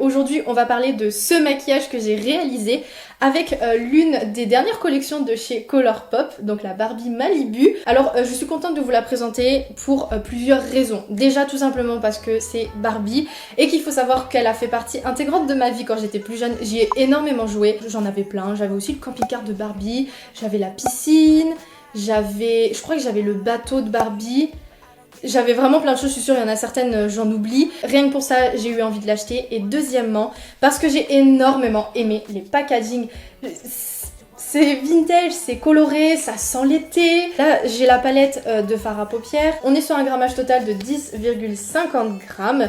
Aujourd'hui, on va parler de ce maquillage que j'ai réalisé avec l'une des dernières collections de chez Colourpop, donc la Barbie Malibu. Alors, je suis contente de vous la présenter pour plusieurs raisons. Déjà, tout simplement parce que c'est Barbie et qu'il faut savoir qu'elle a fait partie intégrante de ma vie quand j'étais plus jeune. J'y ai énormément joué, j'en avais plein. J'avais aussi le camping-car de Barbie, j'avais la piscine, je crois que j'avais le bateau de Barbie. J'avais vraiment plein de choses, je suis sûre, il y en a certaines, j'en oublie. Rien que pour ça, j'ai eu envie de l'acheter. Et deuxièmement, parce que j'ai énormément aimé les packaging. C'est vintage, c'est coloré, ça sent l'été. Là, j'ai la palette de fard à paupières. On est sur un grammage total de 10,50 grammes.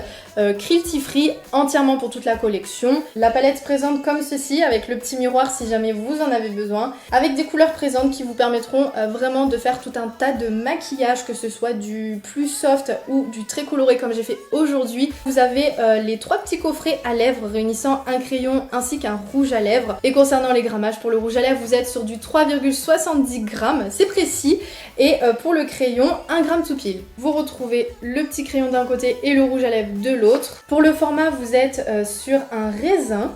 Cruelty free, entièrement pour toute la collection. La palette se présente comme ceci, avec le petit miroir si jamais vous en avez besoin. Avec des couleurs présentes qui vous permettront vraiment de faire tout un tas de maquillage, que ce soit du plus soft ou du très coloré comme j'ai fait aujourd'hui. Vous avez les 3 petits coffrets à lèvres réunissant un crayon ainsi qu'un rouge à lèvres. Et concernant les grammages, pour le rouge à lèvres, vous êtes sur du 3,70 grammes, c'est précis. Et pour le crayon, 1 gramme tout pile. Vous retrouvez le petit crayon d'un côté et le rouge à lèvres de l'autre. Pour le format, vous êtes sur un raisin,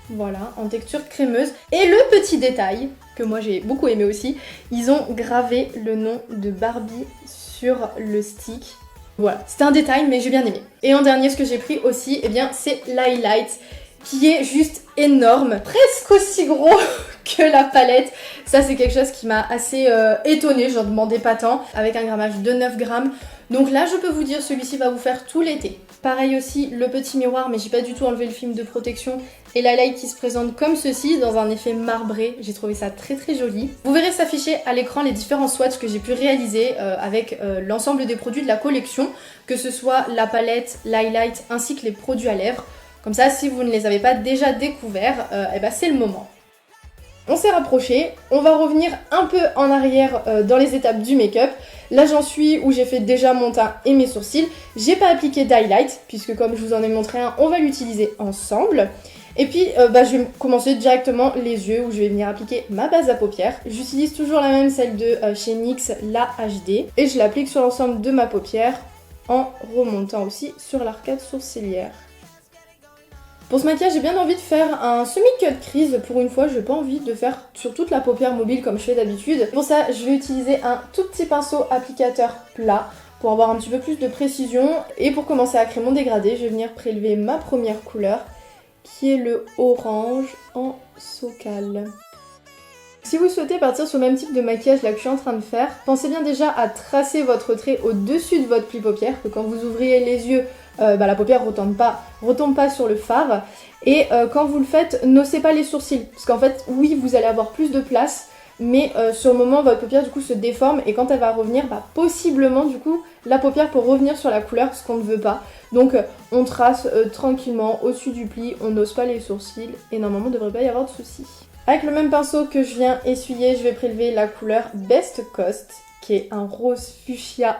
voilà, en texture crémeuse. Et le petit détail, que moi j'ai beaucoup aimé aussi, ils ont gravé le nom de Barbie sur le stick. Voilà, c'était un détail mais j'ai bien aimé. Et en dernier, ce que j'ai pris aussi, eh bien, c'est l'highlight, qui est juste énorme, presque aussi gros que la palette. Ça, c'est quelque chose qui m'a assez étonnée, j'en demandais pas tant, avec un grammage de 9 grammes. Donc là, je peux vous dire, celui-ci va vous faire tout l'été. Pareil aussi, le petit miroir, mais j'ai pas du tout enlevé le film de protection. Et l'highlight qui se présente comme ceci, dans un effet marbré. J'ai trouvé ça très très joli. Vous verrez s'afficher à l'écran les différents swatchs que j'ai pu réaliser avec l'ensemble des produits de la collection, que ce soit la palette, l'highlight, ainsi que les produits à lèvres. Comme ça, si vous ne les avez pas déjà découverts, eh ben c'est le moment. On s'est rapproché, on va revenir un peu en arrière dans les étapes du make-up. Là j'en suis où j'ai fait déjà mon teint et mes sourcils. J'ai pas appliqué d'highlight puisque comme je vous en ai montré un, on va l'utiliser ensemble. Et puis je vais commencer directement les yeux où je vais venir appliquer ma base à paupières. J'utilise toujours la même, celle de chez NYX, la HD. Et je l'applique sur l'ensemble de ma paupière en remontant aussi sur l'arcade sourcilière. Pour ce maquillage, j'ai bien envie de faire un semi-cut crease. Pour une fois, j'ai pas envie de faire sur toute la paupière mobile comme je fais d'habitude. Pour ça, je vais utiliser un tout petit pinceau applicateur plat pour avoir un petit peu plus de précision. Et pour commencer à créer mon dégradé, je vais venir prélever ma première couleur, qui est le orange en Sokal. Si vous souhaitez partir sur le même type de maquillage là que je suis en train de faire, pensez bien déjà à tracer votre trait au-dessus de votre pli paupière, que quand vous ouvriez les yeux, la paupière retombe pas sur le fard. Et quand vous le faites, n'ossez pas les sourcils, parce qu'en fait, oui, vous allez avoir plus de place, mais sur le moment, votre paupière du coup se déforme, et quand elle va revenir, possiblement du coup, la paupière peut revenir sur la couleur, ce qu'on ne veut pas. Donc on trace tranquillement au-dessus du pli, on n'ose pas les sourcils, et normalement, il ne devrait pas y avoir de soucis. Avec le même pinceau que je viens essuyer, je vais prélever la couleur Best Coast, qui est un rose fuchsia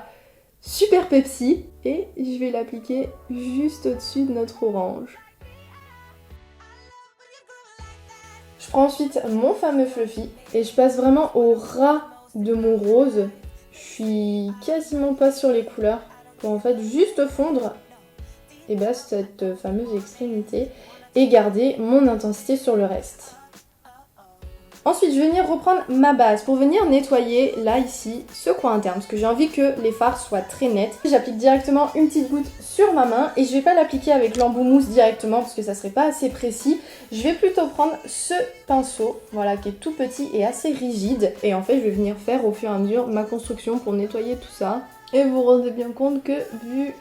super Pepsi, et je vais l'appliquer juste au-dessus de notre orange. Je prends ensuite mon fameux fluffy et je passe vraiment au ras de mon rose. Je suis quasiment pas sur les couleurs pour en fait juste fondre cette fameuse extrémité et garder mon intensité sur le reste. Ensuite, je vais venir reprendre ma base pour venir nettoyer, là, ici, ce coin interne, parce que j'ai envie que les fards soient très nets. J'applique directement une petite goutte sur ma main, et je vais pas l'appliquer avec l'embout mousse directement, parce que ça serait pas assez précis. Je vais plutôt prendre ce pinceau, voilà, qui est tout petit et assez rigide. Et en fait, je vais venir faire au fur et à mesure ma construction pour nettoyer tout ça. Et vous vous rendez bien compte que, vu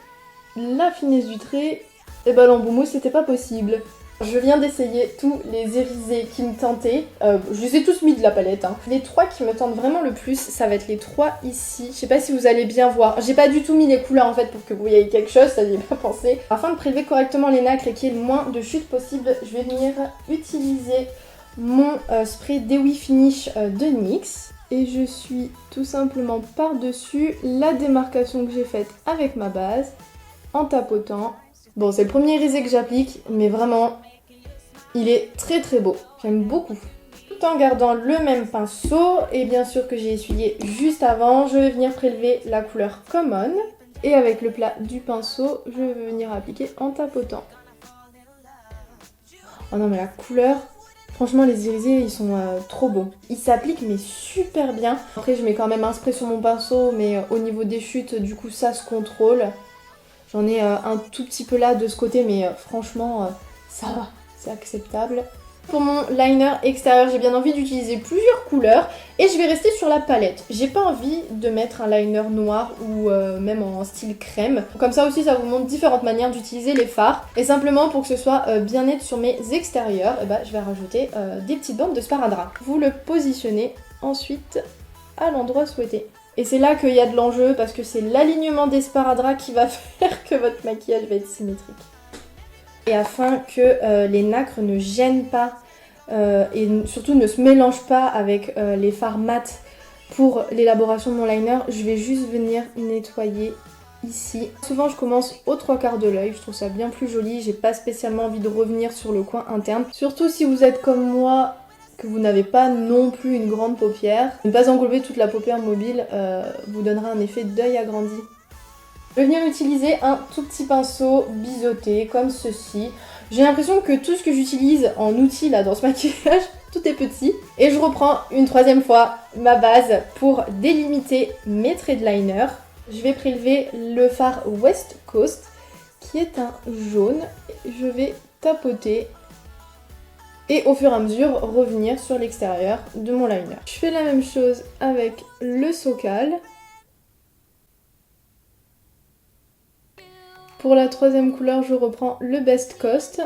la finesse du trait, l'embout mousse, c'était pas possible. Je viens d'essayer tous les irisés qui me tentaient, je les ai tous mis de la palette. Les 3 qui me tentent vraiment le plus, ça va être les 3 ici. Je sais pas si vous allez bien voir, j'ai pas du tout mis les couleurs en fait pour que vous voyez quelque chose, ça n'y est pas pensé. Afin de prélever correctement les nacres et qu'il y ait le moins de chute possible, je vais venir utiliser mon spray Dewy Finish de NYX. Et je suis tout simplement par-dessus la démarcation que j'ai faite avec ma base, en tapotant. Bon, c'est le premier irisé que j'applique, mais vraiment, il est très très beau. J'aime beaucoup. Tout en gardant le même pinceau, et bien sûr que j'ai essuyé juste avant, je vais venir prélever la couleur Common. Et avec le plat du pinceau, je vais venir appliquer en tapotant. Oh non mais la couleur, franchement les irisés ils sont trop beaux. Ils s'appliquent mais super bien. Après je mets quand même un spray sur mon pinceau mais au niveau des chutes du coup ça se contrôle. J'en ai un tout petit peu là de ce côté mais franchement ça va, c'est acceptable. Pour mon liner extérieur, j'ai bien envie d'utiliser plusieurs couleurs et je vais rester sur la palette. J'ai pas envie de mettre un liner noir ou même en style crème. Comme ça aussi, ça vous montre différentes manières d'utiliser les fards. Et simplement pour que ce soit bien net sur mes extérieurs, je vais rajouter des petites bandes de sparadrap. Vous le positionnez ensuite à l'endroit souhaité. Et c'est là qu'il y a de l'enjeu parce que c'est l'alignement des sparadraps qui va faire que votre maquillage va être symétrique. Et afin que les nacres ne gênent pas et surtout ne se mélangent pas avec les fards mat pour l'élaboration de mon liner, je vais juste venir nettoyer ici. Souvent je commence aux 3/4 de l'œil, je trouve ça bien plus joli, j'ai pas spécialement envie de revenir sur le coin interne. Surtout si vous êtes comme moi, que vous n'avez pas non plus une grande paupière. Ne pas englober toute la paupière mobile vous donnera un effet d'œil agrandi. Je vais venir utiliser un tout petit pinceau biseauté comme ceci. J'ai l'impression que tout ce que j'utilise en outil là dans ce maquillage, tout est petit. Et je reprends une troisième fois ma base pour délimiter mes traits de liner. Je vais prélever le fard West Coast qui est un jaune. Je vais tapoter et au fur et à mesure revenir sur l'extérieur de mon liner. Je fais la même chose avec le Sokal. Pour la troisième couleur, je reprends le Best Coast.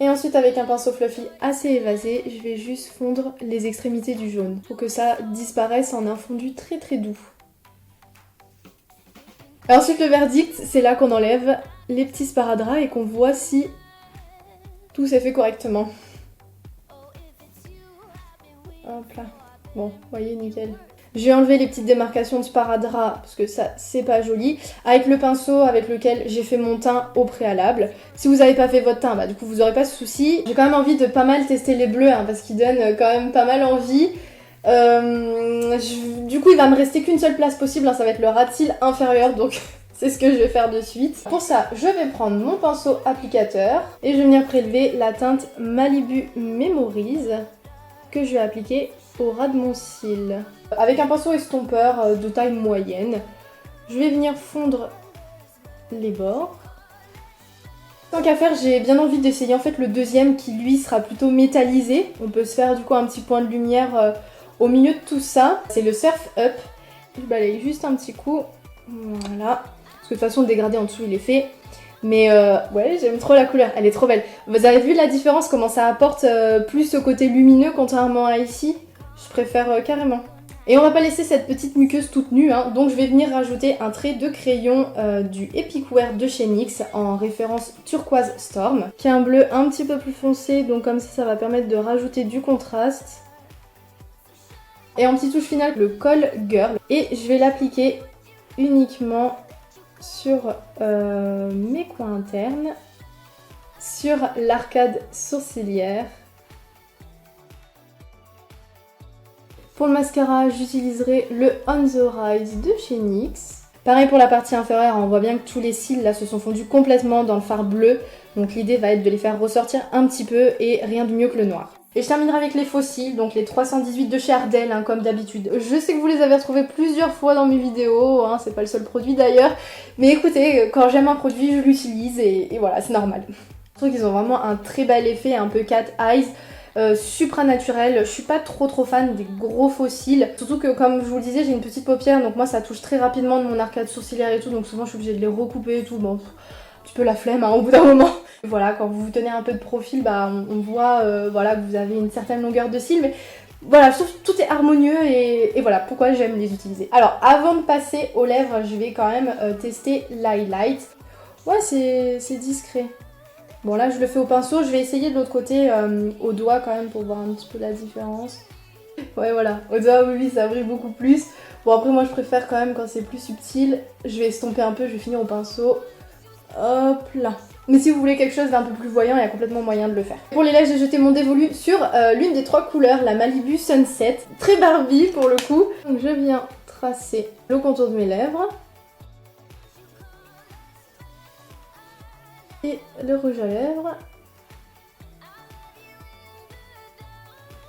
Et ensuite, avec un pinceau fluffy assez évasé, je vais juste fondre les extrémités du jaune pour que ça disparaisse en un fondu très très doux. Et ensuite, le verdict, c'est là qu'on enlève les petits sparadraps et qu'on voit si tout s'est fait correctement. Hop là. Bon, vous voyez, nickel. Je vais enlever les petites démarcations de sparadrap parce que ça c'est pas joli. Avec le pinceau avec lequel j'ai fait mon teint au préalable. Si vous n'avez pas fait votre teint, du coup vous n'aurez pas ce souci. J'ai quand même envie de pas mal tester les bleus parce qu'ils donnent quand même pas mal envie. Du coup il va me rester qu'une seule place possible, ça va être le ras de cils inférieur donc c'est ce que je vais faire de suite. Pour ça je vais prendre mon pinceau applicateur et je vais venir prélever la teinte Malibu Memories que je vais appliquer au ras de mon cil. Avec un pinceau estompeur de taille moyenne, je vais venir fondre les bords. Tant qu'à faire, j'ai bien envie d'essayer en fait le deuxième qui lui sera plutôt métallisé. On peut se faire du coup un petit point de lumière au milieu de tout ça. C'est le Surf Up. Je balaye juste un petit coup. Voilà. Parce que de toute façon le dégradé en dessous il est fait. Mais ouais, j'aime trop la couleur, elle est trop belle. Vous avez vu la différence, comment ça apporte plus ce côté lumineux contrairement à ici? Je préfère carrément. Et on va pas laisser cette petite muqueuse toute nue, donc je vais venir rajouter un trait de crayon du Epic Wear de chez NYX en référence Turquoise Storm, qui est un bleu un petit peu plus foncé, donc comme ça va permettre de rajouter du contraste. Et en petite touche finale, le Call Girl, et je vais l'appliquer uniquement sur mes coins internes, sur l'arcade sourcilière. Pour le mascara, j'utiliserai le On The Rise de chez NYX. Pareil pour la partie inférieure, on voit bien que tous les cils là se sont fondus complètement dans le fard bleu. Donc l'idée va être de les faire ressortir un petit peu et rien de mieux que le noir. Et je terminerai avec les faux cils, donc les 318 de chez Ardell, comme d'habitude. Je sais que vous les avez retrouvés plusieurs fois dans mes vidéos, c'est pas le seul produit d'ailleurs. Mais écoutez, quand j'aime un produit, je l'utilise et voilà, c'est normal. Je trouve qu'ils ont vraiment un très bel effet, un peu cat eyes. Supranaturel, je suis pas trop fan des gros faux cils, surtout que comme je vous le disais j'ai une petite paupière donc moi ça touche très rapidement de mon arcade sourcilière et tout, donc souvent je suis obligée de les recouper et tout, bon un petit peu la flemme au bout d'un moment. Voilà, quand vous vous tenez un peu de profil, on voit voilà, que vous avez une certaine longueur de cils, mais voilà, je trouve que tout est harmonieux et voilà pourquoi j'aime les utiliser. Alors avant de passer aux lèvres, je vais quand même tester l'highlight. Ouais, c'est discret. Bon là je le fais au pinceau, je vais essayer de l'autre côté au doigt quand même pour voir un petit peu la différence. Ouais voilà, au doigt oui ça brille beaucoup plus. Bon après moi je préfère quand même quand c'est plus subtil, je vais estomper un peu, je vais finir au pinceau. Hop là. Mais si vous voulez quelque chose d'un peu plus voyant, il y a complètement moyen de le faire. Pour les lèvres, j'ai jeté mon dévolu sur l'une des 3 couleurs, la Malibu Sunset. Très Barbie pour le coup. Donc je viens tracer le contour de mes lèvres. Et le rouge à lèvres.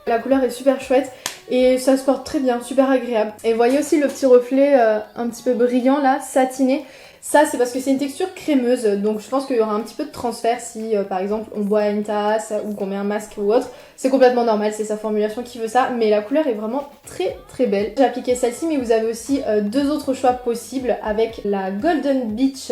La couleur est super chouette et ça se porte très bien, super agréable. Et vous voyez aussi le petit reflet un petit peu brillant là, satiné. Ça c'est parce que c'est une texture crémeuse, donc je pense qu'il y aura un petit peu de transfert si par exemple on boit à une tasse ou qu'on met un masque ou autre. C'est complètement normal, c'est sa formulation qui veut ça, mais la couleur est vraiment très très belle. J'ai appliqué celle-ci, mais vous avez aussi deux autres choix possibles avec la Golden Beach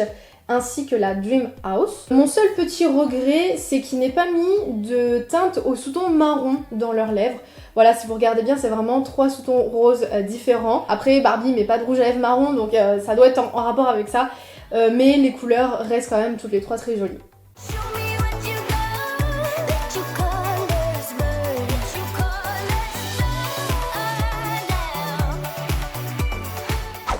ainsi que la Dream House. Mon seul petit regret, c'est qu'il n'ait pas mis de teinte au sous-ton marron dans leurs lèvres. Voilà, si vous regardez bien, c'est vraiment 3 sous-tons roses différents. Après, Barbie met pas de rouge à lèvres marron, donc ça doit être en rapport avec ça. Mais les couleurs restent quand même toutes les 3 très jolies.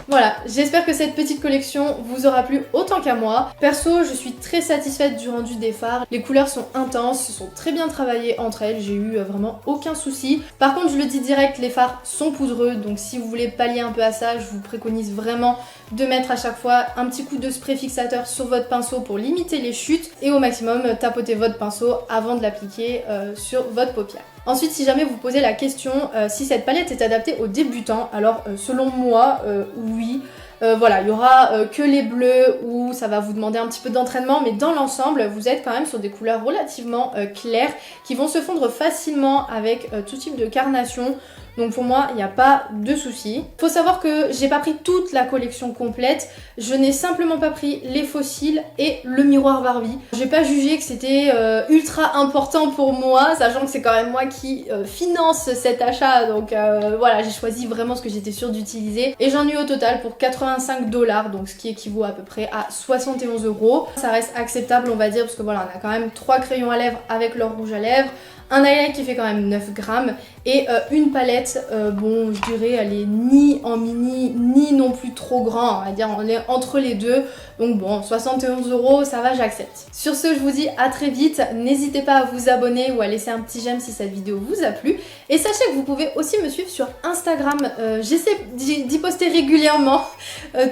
Voilà, j'espère que cette petite collection vous aura plu autant qu'à moi. Perso, je suis très satisfaite du rendu des fards. Les couleurs sont intenses, sont très bien travaillées entre elles, j'ai eu vraiment aucun souci. Par contre, je le dis direct, les fards sont poudreux, donc si vous voulez pallier un peu à ça, je vous préconise vraiment de mettre à chaque fois un petit coup de spray fixateur sur votre pinceau pour limiter les chutes et au maximum tapoter votre pinceau avant de l'appliquer sur votre paupière. Ensuite, si jamais vous posez la question si cette palette est adaptée aux débutants, alors selon moi, oui. Voilà, il y aura que les bleus où ça va vous demander un petit peu d'entraînement, mais dans l'ensemble, vous êtes quand même sur des couleurs relativement claires qui vont se fondre facilement avec tout type de carnation. Donc pour moi, il n'y a pas de souci. Faut savoir que j'ai pas pris toute la collection complète, je n'ai simplement pas pris les fossiles et le miroir Barbie. J'ai pas jugé que c'était ultra important pour moi, sachant que c'est quand même moi qui finance cet achat, donc voilà, j'ai choisi vraiment ce que j'étais sûre d'utiliser. Et j'en ai eu au total pour 85 $, donc ce qui équivaut à peu près à 71 €. Ça reste acceptable, on va dire, parce que voilà, on a quand même 3 crayons à lèvres avec leur rouge à lèvres, un highlight qui fait quand même 9 grammes et une palette, bon je dirais elle est ni en mini ni non plus trop grand, on va dire on est entre les deux, donc bon 71 €, ça va, j'accepte. Sur ce, je vous dis à très vite, n'hésitez pas à vous abonner ou à laisser un petit j'aime si cette vidéo vous a plu et sachez que vous pouvez aussi me suivre sur Instagram, j'essaie d'y poster régulièrement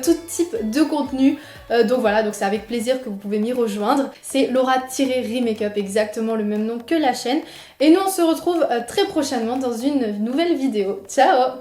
tout type de contenu. Donc voilà, donc c'est avec plaisir que vous pouvez m'y rejoindre. C'est Laura-Remakeup, exactement le même nom que la chaîne. Et nous on se retrouve très prochainement dans une nouvelle vidéo. Ciao!